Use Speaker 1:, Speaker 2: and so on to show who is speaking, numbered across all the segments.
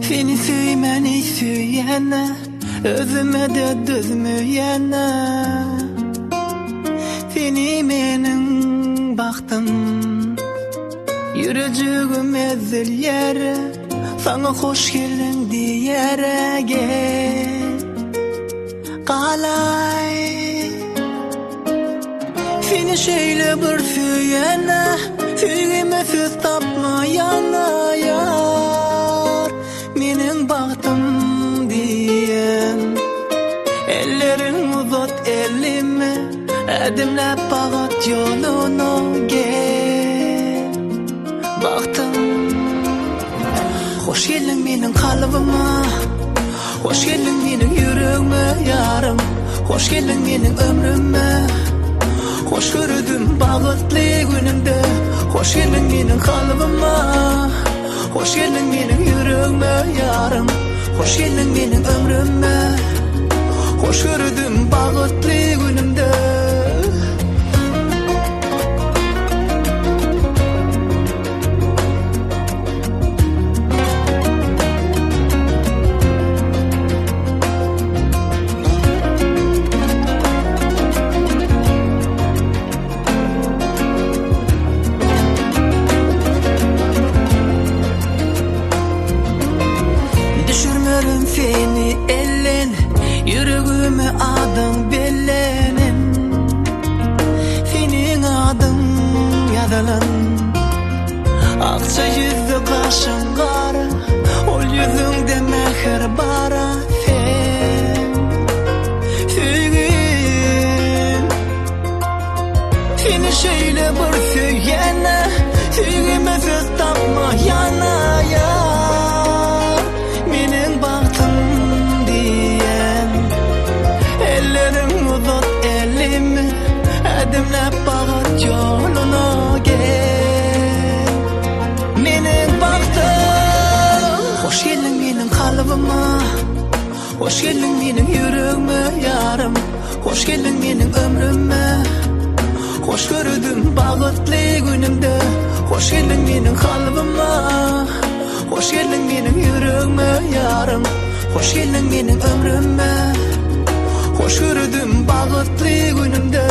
Speaker 1: Seni süymeni süyene, özüme de düzmeyene. Seni menin baktım, yürücüğüm ezil yere. Sana hoş geldin diyere gel. Qalay seni şöyle bir süyene, süygime söz tapmayana yar. Menin baktım diyen ellerin uzat elime, adımlap bağat yoluna gel. Baktım hoş geldin menin kalbıma, hoş geldin menin yüreğime yarım. Hoş geldin menin ömrüme, hoş gördüm bağıtlı günümde. Hoş geldin menin kalbıma, hoş geldin menin yüreğime yarım. Hoş geldin menin ömrüme, hoş gördüm bağıtlı günümde. Düşürmürüm seni ellen, yüreğime adın bellenin. Senin adın yazılan, akça yüzü kaşın kara, ol yüzünde mehir bara. Sen süygüm, seni şöyle bir süyene, süygime söz tapmayana ya. Adımlap bağat yoluna gel. Menin baktım, hoş geldin menin kalbıma, hoş geldin menin yüreğime yarım. Hoş geldin menin ömrüme, hoş gördüm bağıtlı günümde. Hoş geldin menin kalbıma, hoş geldin menin yüreğime yarım. Hoş geldin menin ömrüme, hoş gördüm bağıtlı günümde.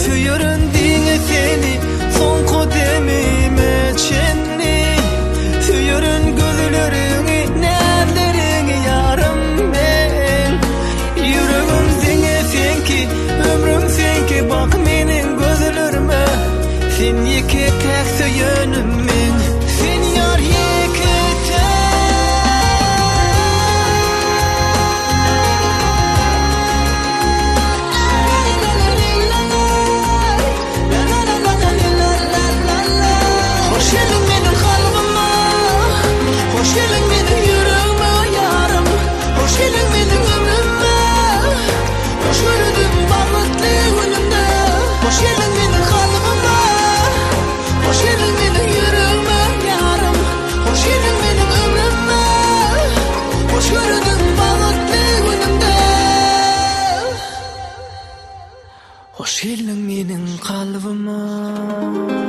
Speaker 1: Süyüründüğüne seni, son kodemime çenni. Süyürün gözlerini, nerlerini yarım ben. Yüreğim sene senki, ömrüm senki. Bak menin gözlerime, sen yeke tek söyönümün. Sen yar yeke tek. Hoş geldin menin kalbıma.